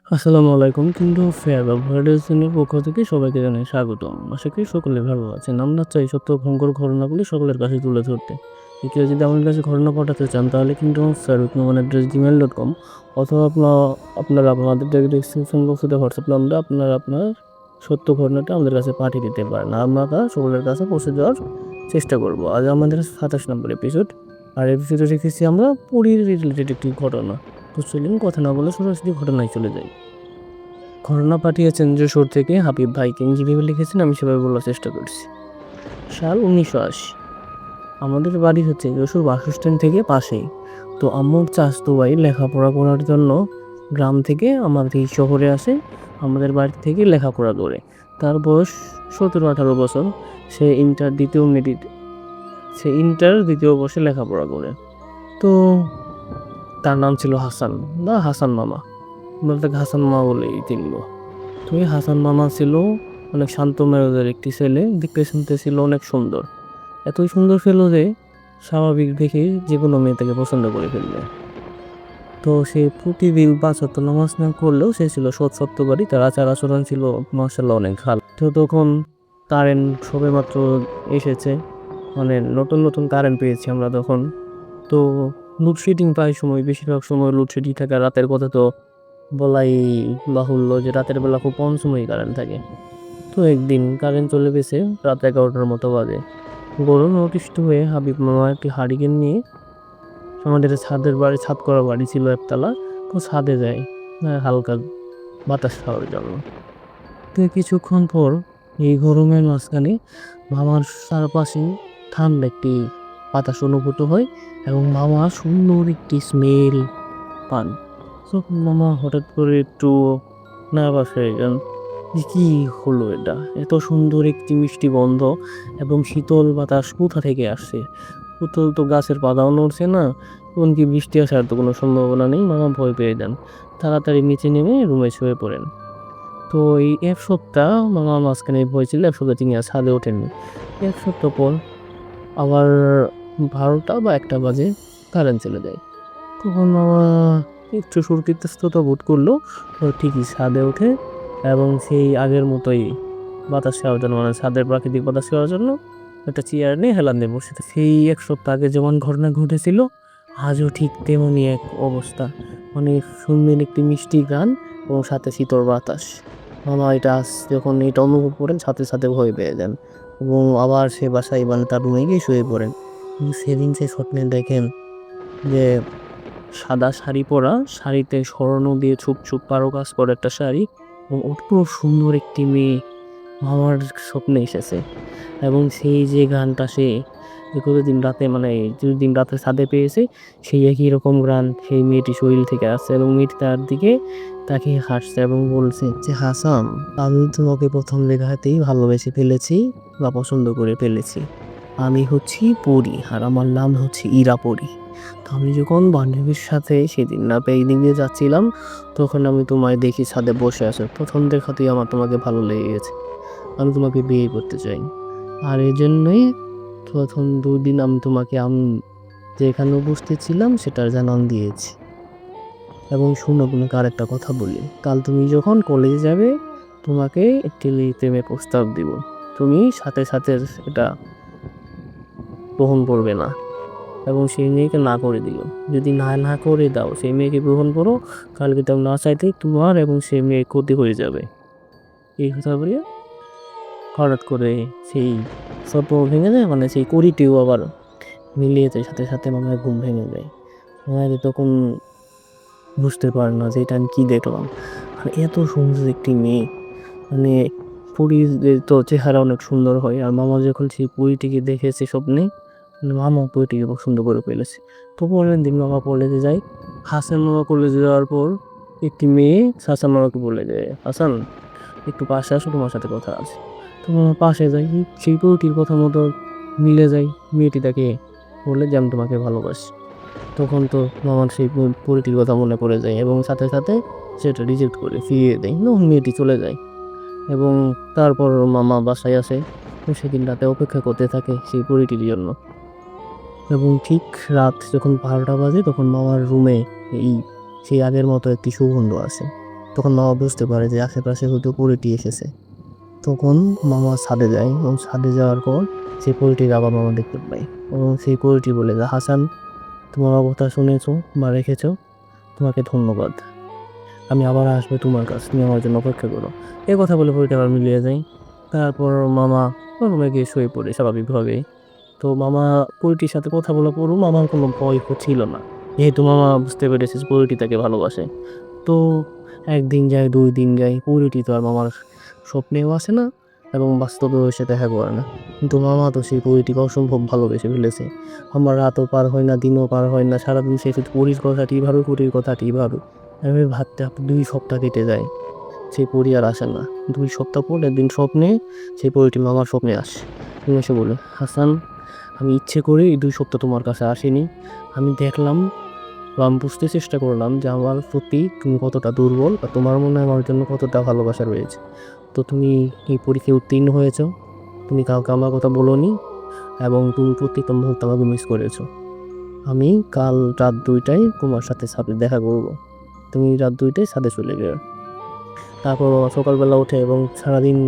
আসসালামু আলাইকুম। কিন্তু ফেয়ার ব্যবহারের পক্ষ থেকে সবাইকে জানাই স্বাগতম। আশা করি সকলে ভালো আছেন। আমরা চাই সত্য ভয়ঙ্কর ঘটনাগুলি সকলের কাছে তুলে ধরতে। কেউ যদি আমাদের কাছে ঘটনা পাঠাতে চান তাহলে কিন্তু fairwithnoman@gmail.com অথবা আপনারা আমাদের ডেসক্রিপশন বক্সে দেওয়া হোয়াটসঅ্যাপ নাম্বারে আপনারা আপনার সত্য ঘটনাটা আমাদের কাছে পাঠিয়ে দিতে পারেন। আমরা তা সকলের কাছে পৌঁছে দেওয়ার চেষ্টা করব। আজ আমাদের ২৭ নম্বর এপিসোড। আর এপিসোডে রেখেছি আমরা পুরীর রিলেটেড একটি ঘটনা। তো চলুন কথা না বলে সরাসরি ঘটনায় চলে যাই। ঘটনা পাঠিয়েছেন যশোর থেকে হাবিব ভাই। তিনি যেভাবে লিখেছেন আমি সেভাবে বলার চেষ্টা করছি। সাল 1980। আমাদের বাড়ি হচ্ছে যশোর বাস স্ট্যান্ড থেকে পাশেই। তো আম্মুর চাচাতো ভাই লেখাপড়া করার জন্য গ্রাম থেকে আমাদের এই শহরে আসে, আমাদের বাড়ি থেকে লেখাপড়া করে। তার বয়স 17-18 বছর। সে ইন্টার দ্বিতীয় বর্ষে লেখাপড়া করে। তো তার নাম ছিল হাসান বা হাসান মামা। আমরা তাকে হাসান মামা বলেই চিনল। তো এই হাসান মামা ছিল অনেক শান্ত মেজাজের একটি ছেলে। দেখতে শুনতে ছিল অনেক সুন্দর। এতই সুন্দর ছিল যে স্বাভাবিক দেখে যে কোনো মেয়ে তাকে পছন্দ করে ফেলবে। তো সে প্রতিদিন ৫ ওয়াক্ত নামাজ না করলেও সে ছিল সৎ সত্যবাদী। তার আচার আচরণ ছিল মাশাআল্লাহ অনেক ভালো। তো তখন কারেন্ট সবেমাত্র এসেছে, মানে নতুন নতুন কারেন্ট পেয়েছি আমরা তখন। তো লোডশেডিং প্রায় সময়, বেশিরভাগ সময় লোডশেডিং থাকে। রাতের কথা তো বলাই বাহুল্য যে রাতের বেলা খুব কম সময়ই কারেন্ট থাকে। তো একদিন কারেন্ট চলে গেছে, রাত 11টার মতো বাজে। গরমে অতিষ্ঠ হয়ে হাবিব মামা একটি হারিকেন নিয়ে আমাদের ছাদ করা বাড়ি ছিল একতলা। তো ছাদে যায় হালকা বাতাস খাওয়ার জন্য। তো কিছুক্ষণ পর এই গরমের মাঝখানে মামার চারপাশে ঠান্ডা একটি বাতাস অনুভূত হয় এবং মামা সুন্দর একটি স্মেল পান। তখন মামা হঠাৎ করে একটু নার্ভাস হয়ে যান যে কী হলো এটা, এত সুন্দর একটি মিষ্টি গন্ধ এবং শীতল বাতাস কোথা থেকে আসছে। কোথাও তো গাছের পাতাও নড়ছে না, কোন কি বৃষ্টি আসার তো কোনো সম্ভাবনা নেই। মামা ভয় পেয়ে যান, তাড়াতাড়ি নিচে নেমে রুমে শুয়ে পড়েন। তো এই ১ সপ্তাহ মামার মাঝখানে ভয় ছিল, ১ সপ্তাহ তিনি আর ছাদে ওঠেননি। ১ সপ্তাহ পর আবার ১২টা বা ১টা বাজে কারেন্ট চলে যায়। তখন মামা একটু সুরক্ষিতস্ততা বোধ করলো। তো ঠিকই ছাদে ওঠে এবং সেই আগের মতোই বাতাস খাওয়ার জন্য, মানে ছাদের প্রাকৃতিক বাতাস খাওয়ার জন্য একটা চেয়ার নিয়ে হেলান দিয়ে বসে থাকে। সেই ১ সপ্তাহ আগে যেমন ঘটনা ঘটেছিল আজও ঠিক তেমনই এক অবস্থা। মানে সুন্দর একটি মিষ্টি গান এবং সাথে শীতল বাতাস। মামা যখন এটা অনুভব করেন সাথে সাথে ভয় পেয়ে যান এবং আবার সে বাসায়, মানে তার রুমে গিয়ে শুয়ে পড়েন। কিন্তু সেদিন সে স্বপ্নে দেখেন যে সাদা শাড়ি পরা, শাড়িতে স্বর্ণ দিয়ে ছোপ ছোপ কারুকাজ করা একটা শাড়ি এবং অপূর্ব সুন্দর একটি মেয়ে আমার স্বপ্নে এসেছে। এবং সেই যে গানটা সে দিন রাতে, মানে যেদিন রাতে ছাদে পেয়েছে, সেই একই রকম গান সেই মেয়েটির শরীর থেকে আসছে এবং মেয়েটি তার দিকে তাকিয়ে হাসছে এবং বলছে যে হাসান, আমি তোমাকে প্রথম দেখাতেই ভালোবেসে ফেলেছি বা পছন্দ করে ফেলেছি। আমি হচ্ছি পরী আর আমার নাম হচ্ছে ইরা পরী। তো আমি যখন বান্ধবীর সাথে সেদিন এই দিক দিয়ে যাচ্ছিলাম, তখন আমি তোমায় দেখি ছাদে বসে আছো। প্রথম দেখাতেই আমার তোমাকে ভালো লেগে গেছে। আমি তোমাকে বিয়ে করতে চাই। আর এজন্যই প্রথম ২ দিন আমি তোমাকে যেখানে উপস্থিত ছিলাম সেটার জানান দিয়েছি। এবং শোনো, তোমাকে আরেকটা কথা বলি। কাল তুমি যখন কলেজে যাবে তোমাকে একটি প্রেমের প্রস্তাব দিব। তুমি সাথে সাথে এটা গ্রহণ করবে না এবং সেই মেয়েকে না করে দিও। যদি না করে দাও, সেই মেয়েকে গ্রহণ করো, কালকে তাও না চাইতেই তোমার এবং সেই মেয়ের ক্ষতি হয়ে যাবে। এই কথা বলে হঠাৎ করে সেই স্বপ্ন ভেঙে যায়, মানে সেই কড়িটিও আবার মিলিয়ে যায়। সাথে সাথে মামার ঘুম ভেঙে যায়। মামাকে তখন বুঝতে পারে না যে এটা আমি কী দেখলাম। আর এত সুন্দর একটি মেয়ে, মানে পরীদের তো চেহারা অনেক সুন্দর হয়। আর মামা যখন সেই পরীটিকে দেখেছে স্বপ্নে, মামা পরীটিকে পছন্দ করে ফেলেছে। তো পরের দিন মামা কলেজে যায়। হাসান মামা কলেজে যাওয়ার পর একটি মেয়ে হাসান মামাকে বলে যে হাসান, একটু পাশে আসো, তোমার সাথে কথা আছে। তো মামা পাশে যায়, সেই পরীটির কথা মতো মিলে যায়। মেয়েটি তাকে বলে যে আমি তোমাকে ভালোবাসি। তখন তো মামার সেই পরীটির কথা মনে পড়ে যায় এবং সাথে সাথে সেটা রিজেক্ট করে ফিরিয়ে দেয়। মেয়েটি চলে যায় এবং তারপর মামা বাসায় আসে। তো সেদিন রাতে অপেক্ষা করতে থাকে সেই পরীটির জন্য। এবং ঠিক রাত যখন ১২টা বাজে তখন মামার রুমে এই সেই আগের মতো একটি সুগন্ধ আসে। তখন মামা বুঝতে পারে যে আশেপাশে হয়তো পরিটি এসেছে। তখন মামা ছাদে যায় এবং ছাদে যাওয়ার পর সেই পরিটির আবার মামা দেখতে পায় এবং সেই পরিটি বলে যে, হাসান, তোমার অবস্থা শুনেছো বা রেখেছো, তোমাকে ধন্যবাদ। আমি আবার আসবো তোমার কাছে, তুমি আমার জন্য অপেক্ষা করো। এই কথা বলে পরিটি আবার মিলিয়ে যায়। তারপর মামা রুমে গিয়ে শুয়ে পড়ে স্বাভাবিকভাবে। তো মামা পরিটির সাথে কথা বলা পরও মামার কোনো ভয় ছিল না, যেহেতু মামা বুঝতে পেরেছে যে পরিটি তাকে ভালোবাসে। তো একদিন যায়, 2 দিন যায়, পরিটি তো আর মামার স্বপ্নেও আসে না এবং বাস্তবেও এসে দেখা করে না। কিন্তু মামা তো সেই পরিটিকে অসম্ভব ভালোবেসে ফেলেছে। আমার রাতও পার হয় না, দিনও পার হয় না, সারাদিন সে শুধু পরির কথাটিই ভাবে, পরির কথাটিই ভাবে। এভাবে ভাবতে ভাবতে 2 সপ্তাহ কেটে যায়, সেই পরি আর আসে না। 2 সপ্তাহ পর একদিন স্বপ্নে সেই পরিটি মামার স্বপ্নে আসে এবং এসে বলে, হাসান, আমি ইচ্ছে করে এই 2 সপ্তাহ তোমার কাছে আসিনি। আমি দেখলাম বা আমি বুঝতে চেষ্টা করলাম যে আমার প্রতি তুমি কতটা দুর্বল বা তোমার মনে আমার জন্য কতটা ভালোবাসা রয়েছে। তো তুমি এই পরীক্ষায় উত্তীর্ণ হয়েছো, তুমি কাউকে আমার কথা বলোনি এবং তুমি প্রত্যেকটা মুহূর্তে আমাকে মিস করেছো। আমি কাল রাত 2টায় তোমার সাথে ছাদে দেখা করব, তুমি রাত 2টায় ছাদে চলে গেলে। তারপর সকালবেলা ওঠে এবং সারাদিন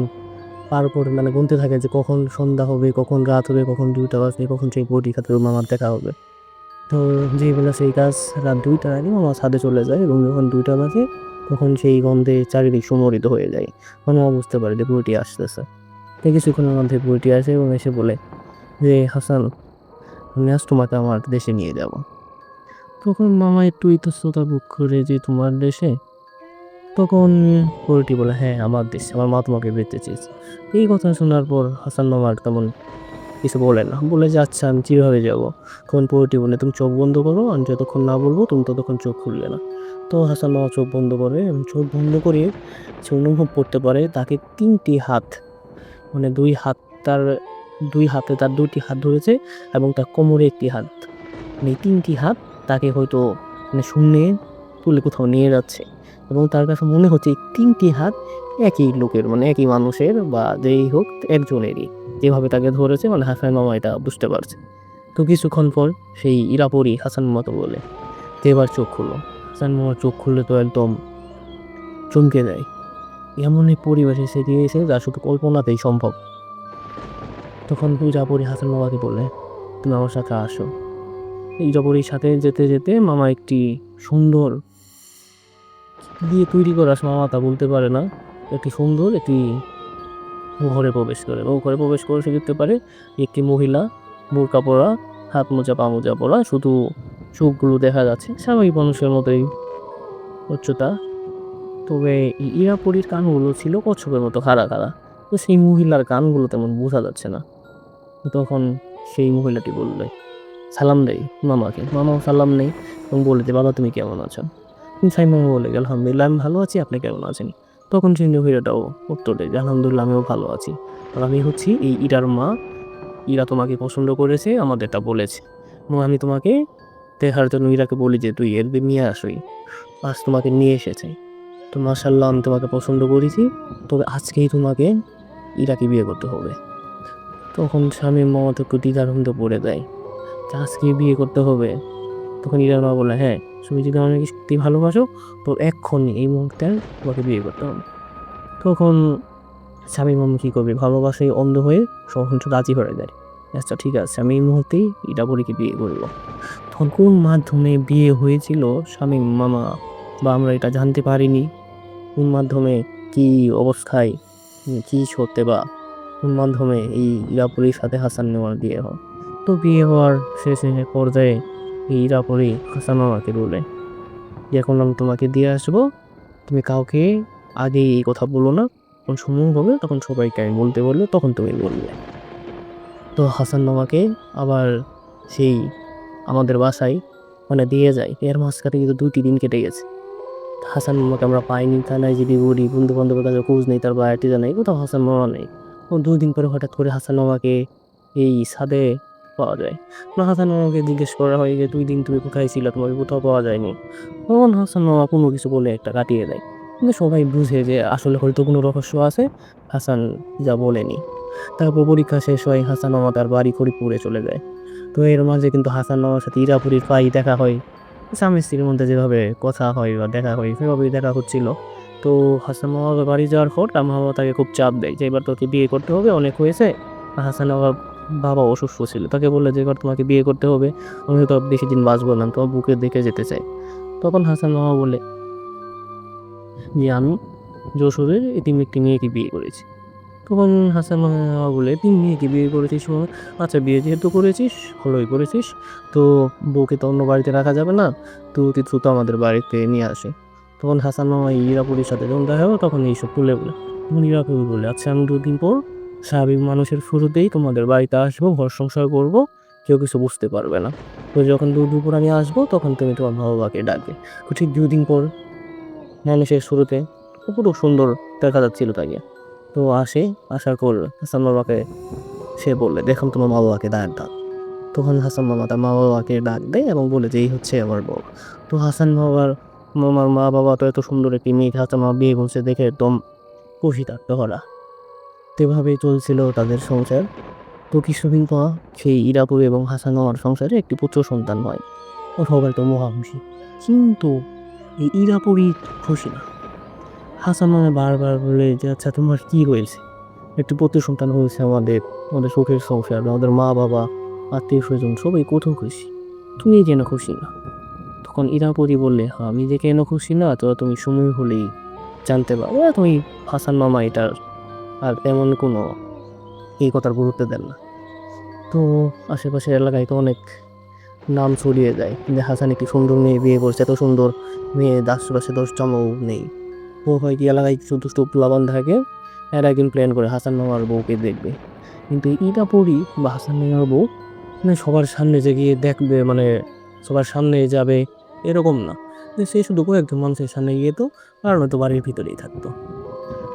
পার করে মানে গুনতে থাকে যে কখন সন্ধ্যা হবে, কখন রাত হবে, কখন 2টা বাজবে, কখন সেই পরীক্ষাতে আমার দেখা হবে। তো যেই বেলা সেই কাজ, রাত 2টার আগে মামা ছাদে চলে যায় এবং যখন 2টা বাজে তখন সেই গন্ধে চারিদিক সুমোরিত হয়ে যায়। মামা বুঝতে পারে যে বুড়িটি আসতেছে। তো কিছুক্ষণের মধ্যে বুড়িটি আসে এবং এসে বলে যে, হাসান, আমি আজ তোমাকে আমার দেশে নিয়ে যাব। তখন মামা একটু ইতস্ততা বোধ করে যে, তোমার দেশে? তখন বুড়িটি বলে, হ্যাঁ, আমার দেশে, আমার মা তোমাকে পেতে চেয়েছে। এই কথা শোনার পর হাসান মামার তেমন কিছু বলে না, বলে যে, আচ্ছা, আমি কিভাবে যাব? তখন পরিটি বলে, তুমি চোখ বন্ধ করো, আমি যতক্ষণ না বলবো তুমি ততক্ষণ চোখ খুলবে না। তো হাসান মামা চোখ বন্ধ করে এবং চোখ বন্ধ করে সে অনুভব করতে পারে তাকে 3টি হাত, মানে 2 হাত, তার 2 হাতে তার 2টি হাত ধরেছে এবং তার কোমরে 1টি হাত, মানে এই 3টি হাত তাকে হয়তো মানে শূন্যে তুলে কোথাও নিয়ে যাচ্ছে এবং তার কাছে মনে হচ্ছে এই 3টি হাত একই লোকের, মানে একই মানুষের বা যেই হোক একজনেরই, যেভাবে তাকে ধরেছে, মানে হাসান মামা এটা বুঝতে পারছে। তো কিছুক্ষণ পর সেই ইরাপরি হাসান মামাকে বলে যে, এবার চোখ খুলো। হাসান মামা চোখ খুললে তো একদম চমকে যায়। এমন এক পরিবেশে সে গিয়েছে যা শুধু কল্পনাতেই সম্ভব। তখন ইরাপরি হাসান মামাকে বলে, তুমি আমার সাথে আসো। ইরাপরির সাথে যেতে যেতে মামা একটি সুন্দর দিয়ে তৈরি করা, মামা তা বলতে পারে না, একটি সুন্দর একটি ঘরে প্রবেশ করে এবং ঘরে প্রবেশ করে সে দেখতে পারে একটি মহিলা, বোরকা পরা, হাত মোজা পা মোজা পরা, শুধু চোখগুলো দেখা যাচ্ছে, স্বাভাবিক মানুষের মতোই উচ্চতা। তবে ইরাপরির কানগুলো ছিল কচ্ছপের মতো খাড়া খাড়া। তো সেই মহিলার কানগুলো তেমন বোঝা যাচ্ছে না। তখন সেই মহিলাটি বললে, সালাম দেয় মামাকে। মামাও সালাম নেই এবং বলে যে, বাবা, তুমি কেমন আছো? সাই মামা বলে, আলহামদুলিল্লাহ, আমি ভালো আছি, আপনি কেমন আছেন? তখন সেই মহিলাটাও উত্তর দেয় যে, আলহামদুলিল্লাহ, আমিও ভালো আছি। আর আমি হচ্ছি এই ইরার মা। ইরা তোমাকে পছন্দ করেছে, আমাদের এটা বলেছে এবং আমি তোমাকে দেখার জন্য ইরাকে বলি যে তুই এর নিয়ে আসোই, আজ তোমাকে নিয়ে এসেছে। তো মাশাআল্লাহ, আমি তোমাকে পছন্দ করেছি, তবে আজকেই তোমাকে ইরাকে বিয়ে করতে হবে। তখন স্বামীর মামা তো একটু দ্বিধাদ্বন্দ্বে পড়ে দেয় যে আজকেই বিয়ে করতে হবে। তখন ইরার মা বলে, হ্যাঁ, তুমি যদি আমাকে সত্যি ভালোবাসো তো এক্ষুনি এই মুহূর্তে তোমাকে বিয়ে করতে হবে। তখন স্বামীর মামা কী করবে, ভালোবাসায় অন্ধ হয়ে সহজ রাজি হয়ে যায়। আচ্ছা, ঠিক আছে, আমি এই মুহূর্তেই ইরাপরিকে বিয়ে করবো। তখন কোন মাধ্যমে বিয়ে হয়েছিল স্বামীর মামা বা আমরা এটা জানতে পারিনি, কোন মাধ্যমে, কি অবস্থায়, কি সত্যে বা কোন মাধ্যমে এই ইরাপরির সাথে হাসান মামার বিয়ে হয়। তো বিয়ে হওয়ার শেষে পর্যায়ে এই ইরাপরি হাসান মামাকে বলে যে, এখন আমি তোমাকে দিয়ে আসবো, তুমি কাউকে আগে এই কথা বলো না, যখন সমূহ হবে তখন সবাইকে আমি বলতে বললে তখন তুমি বললে। তো হাসান মামাকে আবার সেই আমাদের বাসায় মানে দিয়ে যায়। এর মাঝখানে কিন্তু 2টি দিন কেটে গেছে। হাসান মামাকে আমরা পাইনি, থানায় যদি বলি, বন্ধু বান্ধবের কাছে খোঁজ নেই, তার বাড়িতে জানাই, কোথাও হাসান মামা নেই। ও 2 দিন পরে হঠাৎ করে হাসান মামাকে এই ছাদে পাওয়া যায়। হাসান মামাকে জিজ্ঞেস করা হয় যে, 2 দিন তুমি কোথায় ছিলা, তোমাকে কোথাও পাওয়া যায়নি। তখন হাসান মামা কোনো কিছু বলে একটা কাটিয়ে দেয়। কিন্তু সবাই বুঝে যে আসলে হয়তো কোনো রহস্য আছে, হাসান যা বলেনি। তারপর পরীক্ষা শেষ হয়, হাসান মামা তার বাড়ি ফরিদপুরে চলে যায়। তো এর মাঝে কিন্তু হাসান মামার সাথে ইরাপুরির প্রায়ই দেখা হয়। স্বামী স্ত্রীর মধ্যে যেভাবে কথা হয় বা দেখা হয় সেভাবেই দেখা হচ্ছিল। তো হাসান মামা বাড়ি যাওয়ার পর তার মা বাবা তাকে খুব চাপ দেয় যে এবার তোকে বিয়ে করতে হবে, অনেক হয়েছে। আর হাসানের বাবা অসুস্থ ছিল, তাকে বললে যে এবার তোমাকে বিয়ে করতে হবে, আমি তো বেশি দিন বাঁচবো না, তোমার বুকে দেখে যেতে চাই। তখন হাসান মামা বলে যে আমি যশোরের এতিম একটি মেয়েকে বিয়ে করেছি। তখন হাসান মামা বলে তুই মেয়েকে বিয়ে করেছিস মানে? আচ্ছা, বিয়ে যেহেতু করেছিস, ভালোই করেছিস, তো বউকে তো অন্য বাড়িতে রাখা যাবে না, তো তুই দ্রুত আমাদের বাড়িতে নিয়ে আসে। তখন হাসান মামা ইরাপুরির সাথে যখন দেখা হবে তখন এইসব তুলে বলে। তখন ইরাপুরি বলে আচ্ছা, আমি 2 দিন পর স্বাভাবিক মানুষের শুরুতেই তোমাদের বাড়িতে আসবো, ঘর সংসার করবো, কেউ কিছু বুঝতে পারবে না। তো যখন দুপুর আমি আসবো তখন তুমি তোমার মা বাবাকে ডাকবে। তো ঠিক 2 দিন পর মানুষের শুরুতে পুরো সুন্দর দেখা যাচ্ছিল তাকে। তো আসে, আসার পর হাসান মামাকে সে বললে দেখুন তোমার মা বাবাকে ডাক। তখন হাসান মামা তার মা বাবাকে ডাক দেয় এবং বলে যে এই হচ্ছে আমার বউ। তো হাসান মামার মা বাবা তো এত সুন্দর একটি মেয়ে হাসান মামা বিয়ে করছে দেখে একদম খুশি থাকতো ওরা। তো এভাবেই চলছিল তাদের সংসার। তো কিছুদিন পর সেই ইরাপুর এবং হাসান মামার সংসারে একটি পুত্র সন্তান হয়। ও সবাই তো মহা খুশি, কিন্তু এই ইরাপুরই খুশি না। হাসান মামা বারবার বলে যে আচ্ছা তোমার কি হয়েছে, একটি পুত্র সন্তান হয়েছে আমাদের, আমাদের সুখের সংসার, আমাদের মা বাবা আত্মীয় স্বজন সবাই কত খুশি, তুমি যেন খুশি না। তখন ইরাপরি বললে হ্যাঁ, আমি যে কেন খুশি না তো তুমি সময় হলেই জানতে পারবে। তুমি হাসান মামা এটার আর তেমন কোনো এই কথার গুরুত্ব দেন না। তো আশেপাশের এলাকায় তো অনেক নাম ছড়িয়ে যায় যে হাসান একটি সুন্দর মেয়ে বিয়ে করছে, এত সুন্দর মেয়ে আশেপাশে 10 জনও নেই। ও হয় কি এলাকায় কিছু দুষ্ট প্লাবন থাকে, এরা একদিন প্ল্যান করে হাসান মামার বউকে দেখবে। কিন্তু ইরাপুরি বা হাসান মামার বউ মানে সবার সামনে যে গিয়ে দেখবে, মানে সবার সামনে যাবে এরকম না, যে সে শুধু কয়েকজন মানুষের সামনে গিয়ে তো আর নয়তো বাড়ির ভিতরেই থাকতো।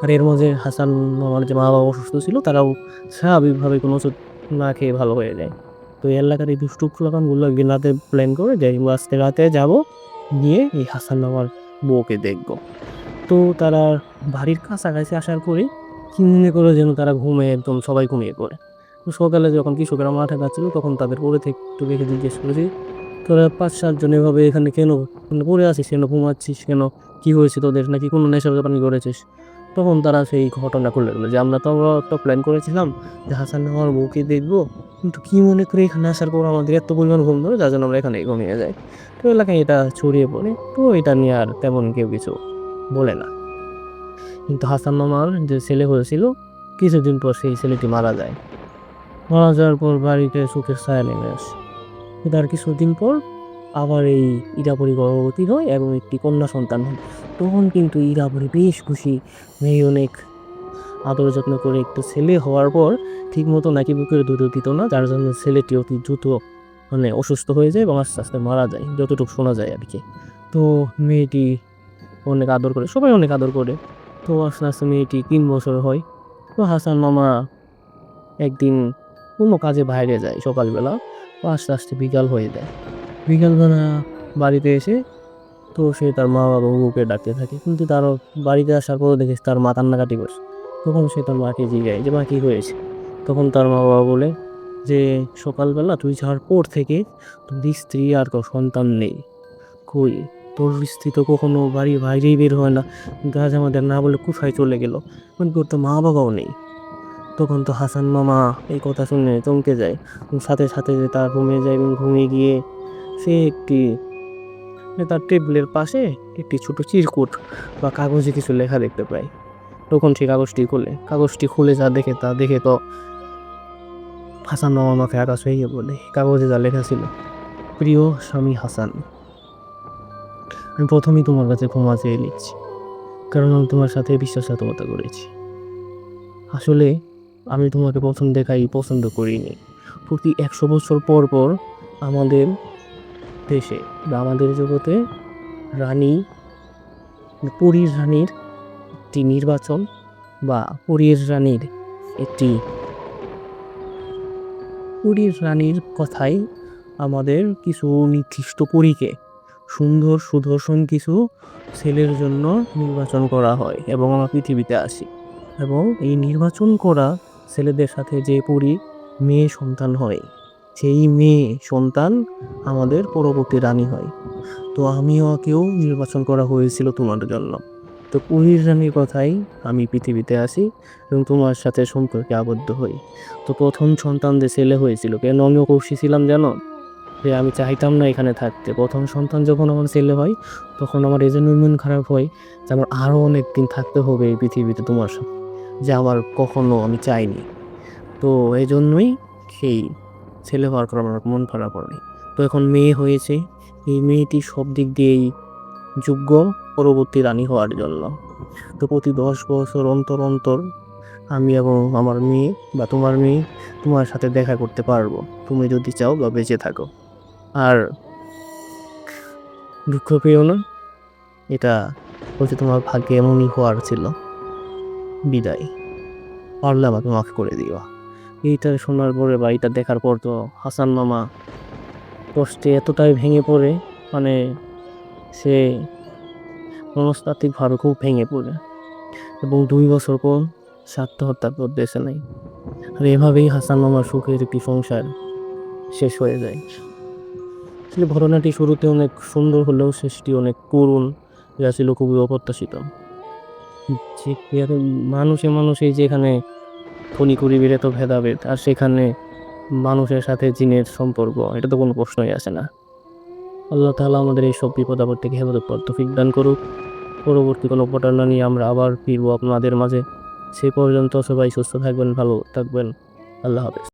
আর এর মাঝে হাসান মামার যে মা বাবা অসুস্থ ছিল তারাও স্বাভাবিকভাবে কোনো ওষুধ না খেয়ে ভালো হয়ে যায়। তো এই এলাকার এই দুষ্টু প্লাবনগুলো একদিন রাতে প্ল্যান করে যে আজকে রাতে যাব, গিয়ে এই হাসান মামার বউকে দেখবো। তো তারা বাড়ির কাছাকাছি আসার পরে কি মনে করে যেন তারা ঘুমে একদম সবাই ঘুমিয়ে পড়ে। তো সকালে যখন কৃষকেরা মাঠে যাচ্ছিল তখন তাদের পরে থেকে একটু দেখে জিজ্ঞেস করেছি তোরা 5-7 জন এভাবে এখানে কেন পড়ে আছিস, কেন ঘুমাচ্ছিস কেন, কি হয়েছে তোদের, নাকি কোনো নেশা পানি করেছিস? তখন তারা সেই ঘটনা করলে গেলো যে আমরা তো একটা প্ল্যান করেছিলাম যে হাসান আমার বউকে দেখবো, কিন্তু কি মনে করে এখানে আসার পর আমাদের এত পরিমাণ ঘুম ধরে যার জন্য আমরা এখানে ঘুমিয়ে যাই। তো এলাকায় এটা ছড়িয়ে পড়ে, তো এটা নিয়ে আর তেমন কেউ কিছু বলে না। কিন্তু হাসান মামার যে ছেলে হয়েছিল কিছুদিন পর সেই ছেলেটি মারা যায়। মারা যাওয়ার পর বাড়িতে সুখের ছায়া নেমে আসে। তার কিছুদিন পর আবার এই ইরাবরী গর্ভবতী হয় এবং একটি কন্যা সন্তান হয়। তখন কিন্তু ইরাবরী বেশ খুশি, মেয়ে অনেক আদর যত্ন করে একটু ছেলে হওয়ার পর ঠিক মতো নাকি বুকের দুধ দিত না, যার জন্য ছেলেটি অতি দ্রুত মানে অসুস্থ হয়ে যায় এবং আস্তে আস্তে মারা যায়, যতটুকু শোনা যায় আর কি। তো মেয়েটি অনেক আদর করে, সবাই অনেক আদর করে। তো আস্তে আস্তে মেয়েটি 3 বছর হয়। তো হাসান মামা একদিন কোনো কাজে বাইরে যায় সকালবেলা, তো আস্তে আস্তে বিকাল হয়ে যায়। বিকালবেলা বাড়িতে এসে তো সে তার মা বাবা বউকে ডাকতে থাকে, কিন্তু তারও বাড়িতে আসার পরও দেখে তার মা কান্নাকাটি করছে। তখন সে তার মাকে জিজ্ঞাসা যে মা কী হয়েছে? তখন তার মা বাবা বলে যে সকালবেলা তুই যাওয়ার পর থেকে তোর স্ত্রী আর তোর সন্তান নেই, কই তোর স্ত্রী তো কখনো বাড়ির বাইরেই বের হয় না, গাছ আমাদের না বলে কোথায় চলে গেল, মানে তোর তো মা বাবাও নেই। তখন তো হাসান মামা এই কথা শুনে চমকে যায়, সাথে সাথে যে তার রুমে যায় এবং ঘুমিয়ে গিয়ে সে একটি তার টেবিলের পাশে একটি ছোট চিরকুট বা কাগজে কিছু লেখা দেখতে পায়। তখন সে কাগজটি খুলে তা দেখে তো হাসান মামা মাকে আকাশ হয়ে বলে কাগজে যা লেখা ছিল, প্রিয় স্বামী হাসান, আমি প্রথমেই তোমার কাছে ক্ষমা চেয়ে নিচ্ছি, কারণ আমি তোমার সাথে বিশ্বাসঘাতকতা করেছি। আসলে আমি তোমাকে প্রথম দেখাই পছন্দ করিনি। প্রতি 100 বছর পর পর আমাদের দেশে বা আমাদের জগতে রানী, পরীর রানীর একটি নির্বাচন বা পরীর রানীর একটি পরীর রানীর কথাই আমাদের কিছু নির্দিষ্ট পরীকে সুন্দর সুদর্শন কিছু ছেলের জন্য নির্বাচন করা হয় এবং আমরা পৃথিবীতে আসি, এবং এই নির্বাচন করা ছেলেদের সাথে যে পরী মেয়ে সন্তান হয়, সেই মেয়ে সন্তান আমাদের পরবর্তী রানী হয়। তো আমিও কেউ নির্বাচন করা হয়েছিল তোমার জন্য। তো তো পুরীর রানীর কথাই আমি পৃথিবীতে আসি এবং তোমার সাথে সম্পর্কে আবদ্ধ হই। তো প্রথম সন্তান যে ছেলে হয়েছিল, কেন আমিও খুশি ছিলাম জানো? যে আমি চাইতাম না এখানে থাকতে। প্রথম সন্তান যখন আমার ছেলে হয়, তখন আমার এজন্যই মন খারাপ হয় যে আমার আরও অনেক দিন থাকতে হবে এই পৃথিবীতে তোমার সাথে, যা আমার কখনো আমি চাইনি। তো এই জন্যই সেই ছেলে হওয়ার পর আমার মন খারাপ হয়নি। তো এখন মেয়ে হয়েছে, এই মেয়েটি সব দিক দিয়েই যোগ্য পরবর্তী রানী হওয়ার জন্য। তো প্রতি 10 বছর অন্তর অন্তর আমি এবং আমার মেয়ে বা তোমার মেয়ে তোমার সাথে দেখা করতে পারবো, তুমি যদি চাও বা বেঁচে থাকো। আর দুঃখ পেও না, এটা হচ্ছে তোমার ভাগ্যে এমনই হওয়ার ছিল। বিদায়, পারলে আমাকে মাফ করে দিও। এইটা শোনার পরে বা এটা দেখার পর তো হাসান মামা কষ্টে এতটাই ভেঙে পড়ে, মানে সে মনস্তাত্ত্বিকভাবে খুব ভেঙে পড়ে এবং 2 বছর পর সে আত্মহত্যা করে দেশে নেয়। আর এভাবেই হাসান মামার সুখের একটি সংসার শেষ হয়ে যায়। আসলে ঘটনাটি শুরুতে অনেক সুন্দর হলেও শেষটি অনেক করুণ, যা ছিল খুবই অপ্রত্যাশিত। যে মানুষে মানুষে যেখানে ধনী গরিবের এত ভেদাভেদ, আর সেখানে মানুষের সাথে জিনের সম্পর্ক, এটা তো কোনো প্রশ্নই আসে না। আল্লাহ তাআলা আমাদের এই সব বিপদ আপদ থেকে হেফাজত করার তৌফিক দান করুক। পরবর্তী কোনো ঘটনা নিয়ে আমরা আবার ফিরবো আপনাদের মাঝে। সে পর্যন্ত সবাই সুস্থ থাকবেন, ভালো থাকবেন। আল্লাহ হাফেজ।